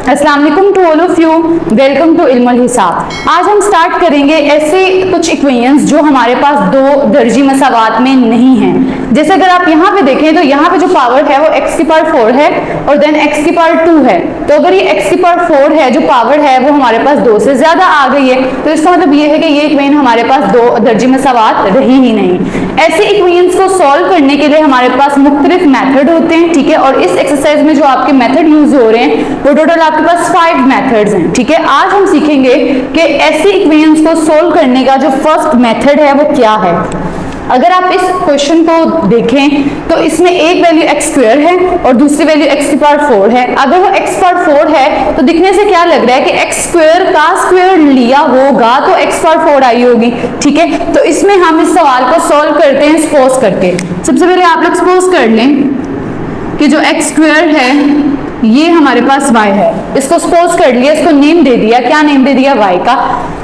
अस्सलाम वालेकुम to all of you, welcome to इल्मुल हिसाब। आज हम स्टार्ट करेंगे ऐसे कुछ इक्वेशंस जो हमारे पास दो दर्जी मसावात में नहीं हैं। जैसे अगर आप यहाँ पे देखें तो यहाँ पे जो पावर है वो x की पावर 4 है और देन x की पावर 2 है। तो अगर ये x की पावर 4 है, जो पावर है वो हमारे पास 2 से ज्यादा आ गई है, तो इसका मतलब ये है कि ये इक्वेशन हमारे पास दो दर्जी मसावात रही ही नहीं। ऐसे इक्वेशंस को सॉल्व करने के लिए हमारे पास मुख्तलिफ मेथड होते हैं, ठीक है। और इस एक्सरसाइज में जो आपके मेथड यूज हो रहे हैं वो टोटल आपके पास 5 मेथड्स हैं, ठीक है। आज हम सीखेंगे कि ऐसे इक्वेशंस को सोल्व करने का जो फर्स्ट मेथड है वो क्या है। अगर आप इस क्वेश्चन को देखें तो इसमें एक वैल्यू x स्क्वायर है और दूसरी वैल्यू x की पावर 4 है। अगर वो x पावर 4 है तो दिखने से क्या लग रहा है कि x स्क्वायर का स्क्वायर लिया होगा तो x पावर 4 आई होगी, ठीक है। तो इसमें हम इस सवाल को सॉल्व करते हैं सपोज करके। सबसे पहले आप लोग सपोज कर लें कि जो x स्क्वायर है ये हमारे पास y है, इसको सपोज कर लिया, इसको नेम दे दिया। क्या नेम दे दिया? y का।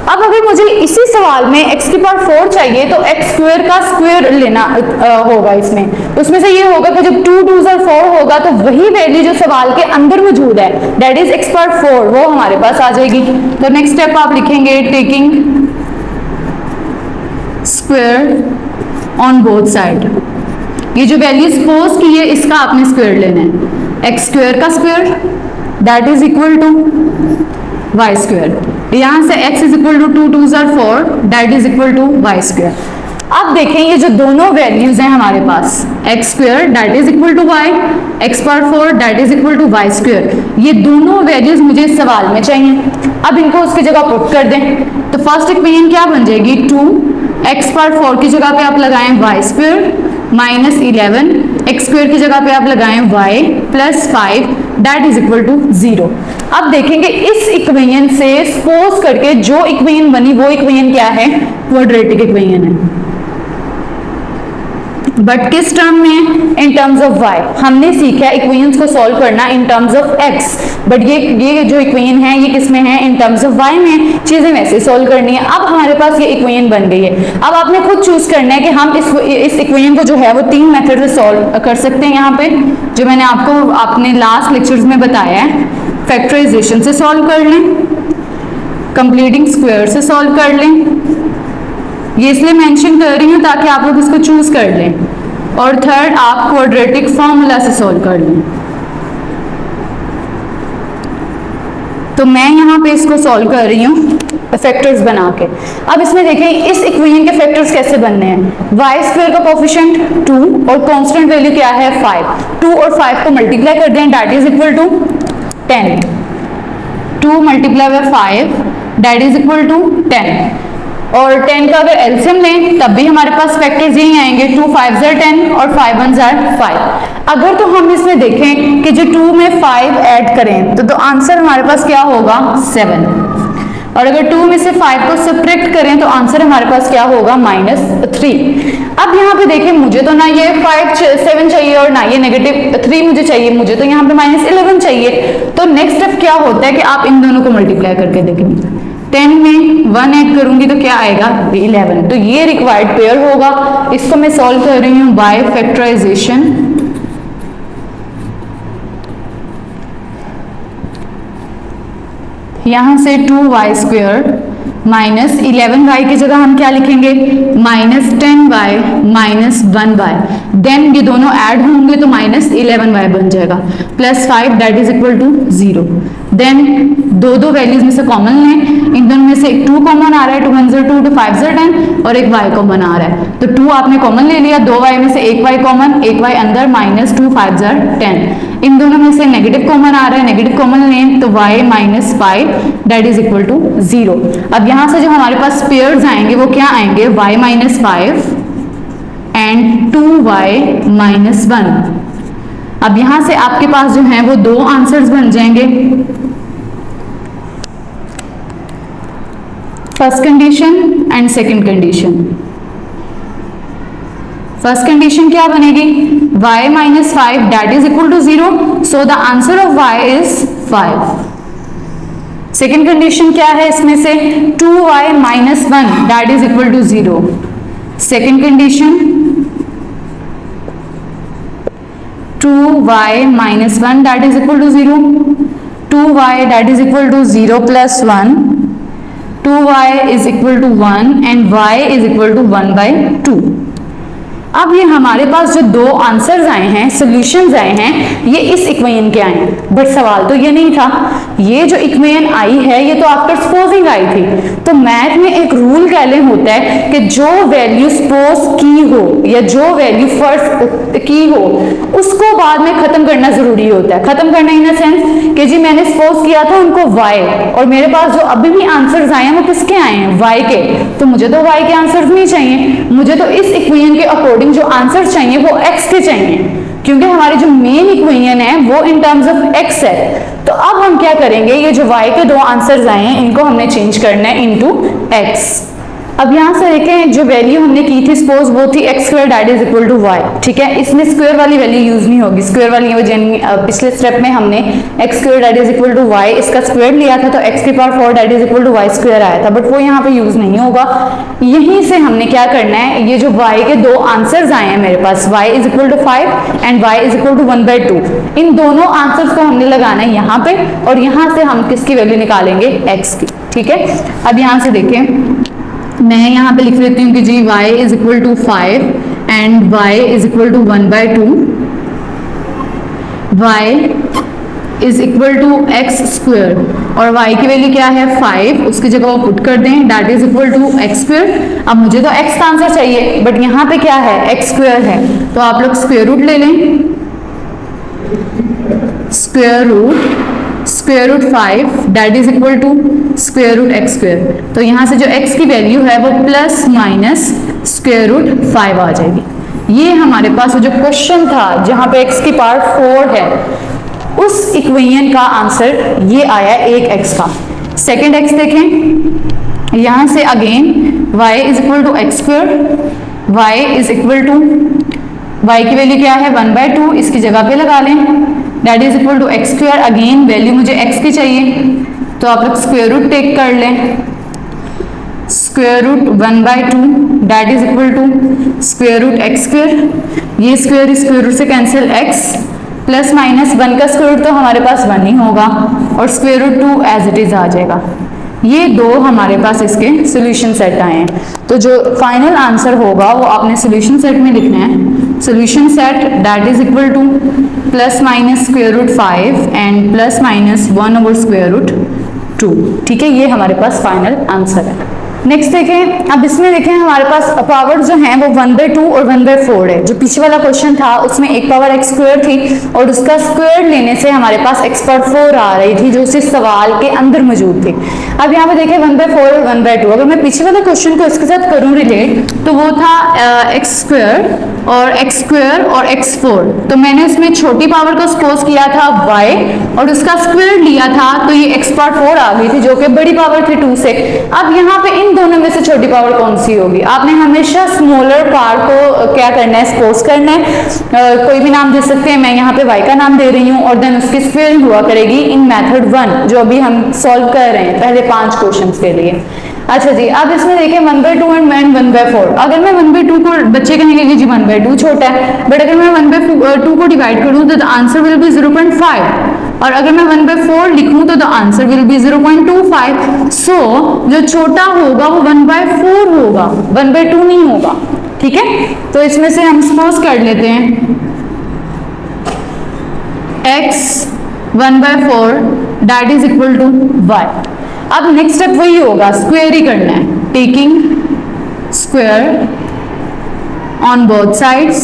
अब अगर मुझे इसी सवाल में x की पावर 4 चाहिए तो x स्क्वायर का स्क्वायर लेना होगा इसमें। उसमें से ये होगा कि जब 2 2 4 होगा तो वही वैल्यू जो सवाल के अंदर मौजूद है दैट इज x पावर 4 वो हमारे पास आ जाएगी। तो नेक्स्ट स्टेप आप लिखेंगे taking square on both side. ये जो वैल्यू सपोज की है इसका आपने स्क्वायर लेना है। एक्स स्क्वायर का square that is equal to y square. यहां से x is equal to 2 2 4 that is equal to y square. अब देखें ये जो दोनों वैल्यूज हैं हमारे पास, x square that is equal to y, x power 4 that is equal to y square, ये दोनों वैल्यूज मुझे इस सवाल में चाहिए। अब इनको उसकी जगह पुट कर दें तो फर्स्ट इक्वेशन क्या बन जाएगी? 2 एक्स पावर 4 की जगह पे आप लगाएं y square minus 11 x square की जगह पे आप लगाएं y plus 5 that is equal to 0। अब देखेंगे इस इक्वेशन से सपोज करके जो इक्वेशन बनी वो इक्वेशन क्या है? क्वाड्रेटिक इक्वेशन है। बट किस टर्म में? In terms of y। हमने सीखा इक्वेशंस को सॉल्व करना in terms of x, but ये जो इक्वेशन है ये किस में है? इन टर्म्स ऑफ y में। चीजें वैसे सॉल्व करनी है। अब हमारे पास ये इक्वेशन बन गई है। अब आपने खुद चूज करना है कि हम इस इक्वेशन को जो है वो 3 मेथड से सॉल्व कर सकते हैं। यहाँ पे जो मैंने आपको अपने लास्ट लेक्चर्स में बताया है, फैक्टराइजेशन से सॉल्व कर लें, कंप्लीटिंग स्क्वायर से सॉल्व कर लें। ये इसलिए मेंशन कर रही हूँ ताकि आप लोग इसको चूज कर लें। और थर्ड आप क्वाड्रेटिक फॉर्मूला से सॉल्व कर लें। तो मैं यहाँ पे इसको सॉल्व कर रही हूँ फैक्टर्स बना के। अब इसमें देखें इस इक्वेशन के फैक्टर्स कैसे बनने हैं। वाई स्क्वायर का कोफिशिएंट 2 और कांस्टेंट वैल्यू क्या है? 5। 2 और 5 को मल्टीप्लाई कर दें that is equal to 10। 2 multiply by 5 that is equal to 10। और 10 का अगर एलसीएम लें तब भी हमारे पास फैक्टर्स यही आएंगे। 2 5 जार 10 और 5 1 जार 5। अगर तो हम इसमें देखें कि जो 2 में 5 ऐड करें तो आंसर हमारे पास क्या होगा? 7। और अगर 2 में से 5 को सब्ट्रैक्ट करें तो आंसर हमारे पास क्या होगा? -3। अब यहाँ पे देखें मुझे तो ना ये 7 चाहिए और ना ये -3 मुझे चाहिए, मुझे तो यहाँ पे -11 चाहिए। तो नेक्स्ट स्टेप क्या होता है कि आप इन दोनों को मल्टीप्लाई करके देखेंगे। 10 में 1 ऐड करूंगी तो क्या आएगा? 11। तो ये रिक्वायर्ड पेयर होगा। इसको मैं सॉल्व कर रही हूँ बाय फैक्टराइजेशन। यहां से 2y स्क्वायर माइनस 11y की जगह हम क्या लिखेंगे? -10y minus 1y। देन ये दोनों ऐड होंगे तो -11y बन जाएगा plus 5 that is equal to 0। Then दो वैल्यूज में से कॉमन लें। इन दोनों में से एक 2 कॉमन आ रहा है, 2 1 जार 2 2 5 जार 10 और एक y कॉमन आ रहा है। तो 2 आपने कॉमन ले लिया, 2y में से एक y कॉमन, एक y अंदर -2 5 जार 10। इन दोनों में से नेगेटिव कॉमन आ रहा है, नेगेटिव कॉमन लें तो y minus 5 that is equal to 0। अब यहाँ से जो हमारे पास पेयर्स आएंगे वो क्या आएंगे? y minus 5 and 2y minus 1। अब यहां से आपके पास जो है वो 2 आंसर्स बन जाएंगे। First condition and second condition. First condition क्या बनेगी? y minus 5 that is equal to 0, so the answer of y is 5। Second condition क्या है इसमें से? 2y minus 1 that is equal to 0। Second condition 2y minus 1 that is equal to 0। 2y that is equal to 0 plus 1, 2y is equal to 1 and y is equal to 1 by 2। अब ये हमारे पास जो दो answers आए हैं, solutions आए हैं, ये इस इक्वेशन के आए हैं, बट सवाल तो ये नहीं था। ये जो इक्वेशन आई है ये तो आफ्टर सपोजिंग आई थी। तो मैथ में एक रूल कहले होता है कि जो वैल्यू सपोज की हो या जो वैल्यू फर्स्ट की हो उसको बाद में खत्म करना जरूरी होता है। खत्म करना इन द सेंस कि जी मैंने सपोज किया था उनको y, और मेरे पास जो अभी भी आंसर्स आए हैं वो किसके आए हैं, y के। तो मुझे तो y के आंसर्स नहीं चाहिए, मुझे तो इस इक्वेशन के अकॉर्डिंग जो आंसर चाहिए वो x के चाहिए, क्योंकि हमारी जो मेन इक्वेशन है वो इन टर्म्स ऑफ x है। तो अब हम क्या करेंगे, ये जो y के दो आंसर्स आए हैं इनको हमने चेंज करना है इनटू x। अब यहाँ से देखें जो वैल्यू हमने की थी सपोज वो थी x square that is equal to y, ठीक है। इसमें स्क्वायर वाली वैल्यू यूज नहीं होगी, स्क्वायर वाली पिछले स्टेप में हमने x square that is equal to y इसका स्क्वायर लिया था तो x की power 4 that is equal to y square आया था, बट वो यहाँ पे यूज नहीं होगा। यहीं से हमने क्या करना है, ये जो y के दो आंसर्स आए हैं मेरे पास, y is equal to 5 and y is equal to 1 by 2, इन दोनों आंसर्स को हमने लगाना है यहाँ पे, और यहाँ से हम किसकी वैल्यू निकालेंगे, x की, ठीक है। अब यहाँ से देखें, मैं यहाँ पे लिख लेती हूँ कि जी y is equal to 5 and y is equal to 1 by 2, y is equal to x square, और y की वैल्यू क्या है 5, उसकी जगह वो पुट कर दें that is equal to x square. अब मुझे तो x का आंसर चाहिए बट यहाँ पे क्या है, x स्क्वायर है, तो आप लोग स्क्वायर रूट ले लें, square root 5 that is equal to square root x square. तो यहाँ से जो x की वैल्यू है वो प्लस माइनस स्क्वायर रूट 5 आ जाएगी। ये हमारे पास जो क्वेश्चन था जहाँ पे x की पावर 4 है उस इक्वेशन का आंसर ये आया एक x का। सेकेंड x देखें, यहाँ से again y is equal to x square, y is equal to, y की वैल्यू क्या है 1 by 2, इसकी जगह पे लगा लें that is equal to x square. Again value मुझे x की चाहिए तो आप लोग स्क्वायर रूट टेक कर लें, square root 1 by 2 that is equal to square root x square. ये स्क्वायर रूट से कैंसिल x, प्लस माइनस 1 का स्क्वायर रूट तो हमारे पास 1 ही होगा, और square root 2 as it is आ जाएगा। ये दो हमारे पास इसके सॉल्यूशन सेट आए हैं। तो जो फाइनल आंसर होगा वो आपने सॉल्यूशन सेट में लिखना है, solution set that is equal to plus minus square root 5 and plus minus 1 over square root 2, ठीक है। ये हमारे पास फाइनल आंसर है। नेक्स्ट देखें, अब इसमें देखें हमारे पास पावर जो है वो 1 by 2 और 1 by 4 है। जो पीछे वाला क्वेश्चन था उसमें एक पावर x स्क्वायर थी और उसका स्क्वायर लेने से हमारे पास x पावर 4 आ रही थी जो उसी सवाल के अंदर मौजूद थी। अब यहाँ पे देखें 1 by 4 और 1 by 2, अगर मैं पीछे वाले क्वेश्चन को इसके साथ करूँ रिलेट तो वो था x स्क्वायर और x4, तो मैंने उसमें छोटी पावर को सपोज किया था y और उसका स्क्वायर लिया था तो ये x पावर 4 आ गई थी जो कि बड़ी पावर थी 2 से। अब यहाँ पे इन दोनों में से छोटी पावर कौन सी होगी, आपने हमेशा स्मॉलर पावर को क्या करना है, सपोज करना है। कोई भी नाम दे सकते हैं, मैं यहाँ पे y का नाम दे रही हूँ और देन उसकी स्क्वायरिंग हुआ करेगी इन मेथड 1 जो अभी हम सॉल्व कर रहे हैं पहले 5 क्वेश्चंस के लिए। अच्छा जी, अब इसमें देखिए 1 by 2 एंड 1 by 4। अगर मैं 1 by 2 को, बच्चे कहेंगे कि जी 1 by 2 छोटा है, बट अगर मैं 1 by 2 को डिवाइड करूँ तो द आंसर विल बी 0.5, और अगर मैं 1 by 4 लिखूँ तो द आंसर विल बी 0.25। सो जो छोटा होगा वो 1 by 4 होगा, 1 by 2 नहीं होगा, ठीक है। तो इसमें से हम सपोज कर लेते हैं x 1 by 4 that is equal to y। अब नेक्स्ट स्टेप वही होगा, स्क्वायर ही करना है, taking square on both sides,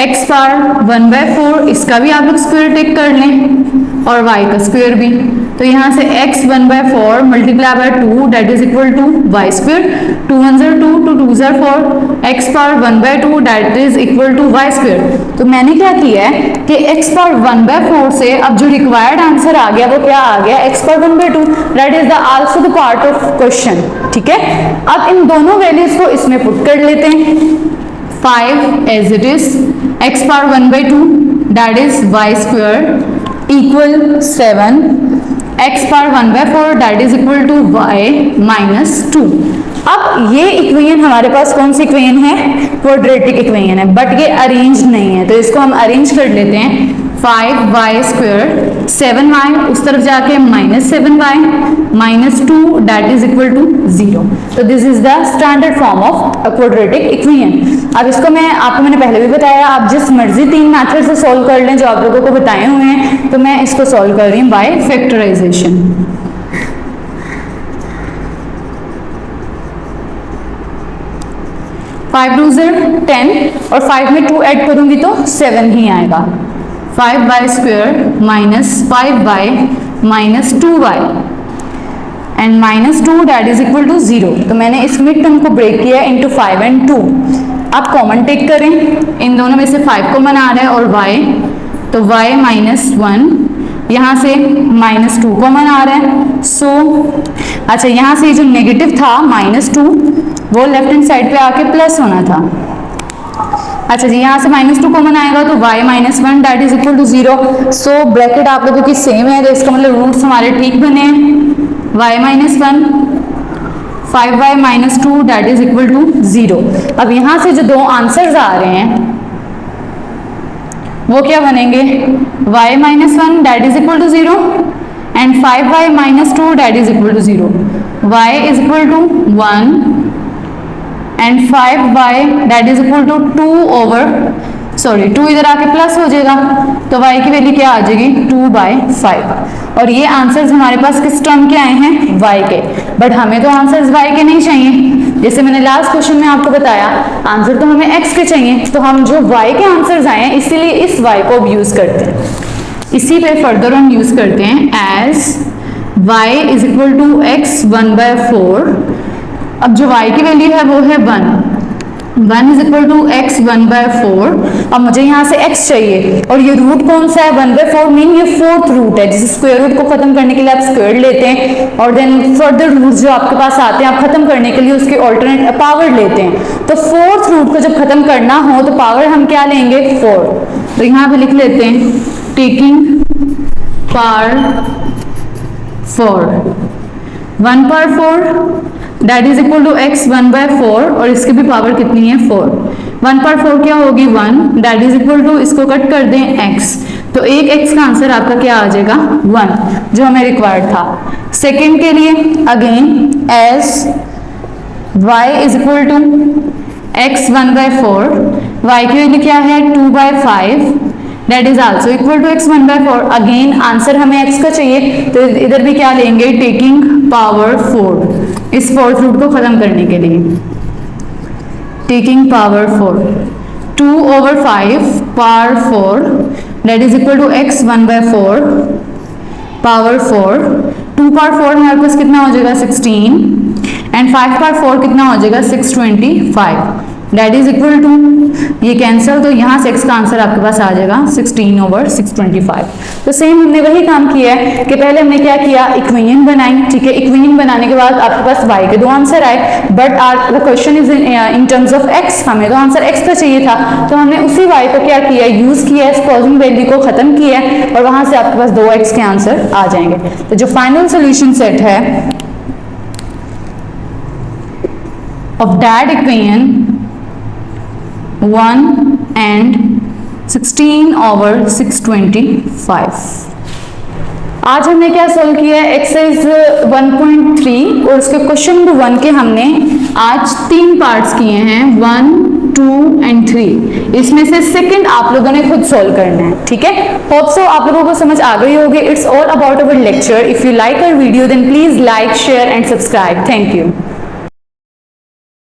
x power 1 by 4 इसका भी आप लोग स्क्वायर टेक कर लें और y का स्क्वायर भी। तो यहाँ से x 1 by 4 multiply by 2 that is equal to y square, 2 1 2 2 2 4 x power 1 by 2 that is equal to y square. तो मैंने क्या किया है कि x पावर 1 by 4 से अब जो रिक्वायर्ड आंसर आ गया वो क्या आ गया, x power 1 by 2 that is the also the part of question, ठीक है। अब इन दोनों वैल्यूज को इसमें पुट कर लेते हैं, 5 as it is, x power 1 by 2 that is y square equal 7, x power 1 by 4 that is equal to y minus 2। अब ये इक्वेशन हमारे पास कौन सी इक्वेशन है, क्वाड्रेटिक इक्वेशन है, बट ये अरेंज नहीं है, तो इसको हम अरेंज कर लेते हैं। 5y², 7y, उस तरफ जाके -7y, -2 that is equal to 0। तो this is the standard form of a quadratic equation. अब इसको मैंने पहले भी बताया, आप जिस मर्जी 3 मेथड से सॉल्व कर लें जो आप लोगों को बताए हुए हैं। तो मैं इसको सॉल्व कर रही हूँ बाय फैक्टराइजेशन। 5 2 10 और 5 में 2 ऐड करूंगी तो 7 ही आएगा। 5y² minus 5y minus 2y and -2 that is equal to 0। तो मैंने इस मिड टर्म को ब्रेक किया इंटू 5 एंड 2। आप कॉमन टेक करें, इन दोनों में से 5 कॉमन आ रहा है और y, तो y -1, यहाँ से -2 कॉमन आ रहा है। सो अच्छा, यहाँ से जो नेगेटिव था -2 वो लेफ्ट हैंड साइड पे आके प्लस होना था। अच्छा जी, यहाँ से -2 कॉमन आएगा तो y -1 that is equal to 0। So bracket आप लोगों की सेम है, तो इसका मतलब रूट्स हमारे ठीक बने हैं। y -1, 5y -2 that is equal to 0। अब यहाँ से जो दो आंसर्स आ रहे हैं वो क्या बनेंगे, y -1 that is equal to 0 and 5y -2 that is equal to 0। y is equal to 1 and 5y that is equal to 2 इधर आके प्लस हो जाएगा, तो y की वैल्यू क्या आ जाएगी 2/5। और ये आंसर्स हमारे पास किस टर्म के आए हैं, y के। बट हमें तो आंसर्स y के नहीं चाहिए, जैसे मैंने लास्ट क्वेश्चन में आपको बताया आंसर तो हमें x के चाहिए। तो हम जो y के आंसर्स आए हैं इसीलिए इस y को अब यूज करते हैं, इसी पे फर्दर हम यूज करते हैं as y is equal to x 1/4। अब जो y की वैल्यू है वो है 1 इज इक्वल टू x 1/4। अब मुझे यहाँ से x चाहिए और ये रूट कौन सा है, 1/4 मीन ये 4th रूट है, जिसे स्क्वायर रूट को खत्म करने के लिए आप स्क्वायर लेते हैं और देन फर्दर रूट जो आपके पास आते हैं आप खत्म करने के लिए उसके ऑल्टरनेट पावर लेते हैं। तो 4th रूट को जब खत्म करना हो तो पावर हम क्या लेंगे 4। तो यहाँ पे लिख लेते हैं taking power 4, 1/4 that is equal to x 1/4 और इसकी भी पावर कितनी है 4। 1/4 क्या होगी 1 दैट इज इक्वल टू, इसको कट कर दें x, तो एक x का आंसर आपका क्या आ जाएगा 1 जो हमें रिक्वायर्ड था। सेकेंड के लिए again as y is equal to x 1/4, y की वैल्यू क्या है 2/5 that is also equal to x 1/4। Again answer हमें x का चाहिए तो इधर भी क्या लेंगे टेकिंग पावर 4 इस 4th रूट को खत्म करने के लिए। Taking power 4 2/5 power 4 that is equal to x 1/4 power 4। 2 power 4 हमारे पास कितना हो जाएगा 16 एंड 5 पावर 4 कितना हो जाएगा 625 दैट इज इक्वल टू, ये कैंसिल, तो यहाँ से x का आंसर आपके पास आ जाएगा 16/625। तो सेम हमने वही काम किया है कि पहले हमने क्या किया इक्वेशन बनाई, ठीक है। इक्वेशन बनाने के बाद आपके पास y के दो आंसर आए, but the question is in terms of x, हमें तो आंसर x का चाहिए था। तो हमने उसी y को क्या किया यूज किया, इस पॉजिटिव वैल्यू को खत्म किया और वहां से आपके पास 2x के आंसर आ जाएंगे। तो जो फाइनल सोल्यूशन सेट है ऑफ दैट इक्वेशन 1 and 16/625। आज हमने क्या सोल्व किया है एक्सरसाइज 1.3 और उसके क्वेश्चन नंबर 1 के हमने आज 3 पार्ट्स किए हैं 1, 2 and 3। इसमें से सेकंड आप लोगों ने खुद सोल्व करना है, ठीक है। होप सो आप लोगों को समझ आ गई होगी। It's all about our lecture. If you like our video then please like share and subscribe. Thank you.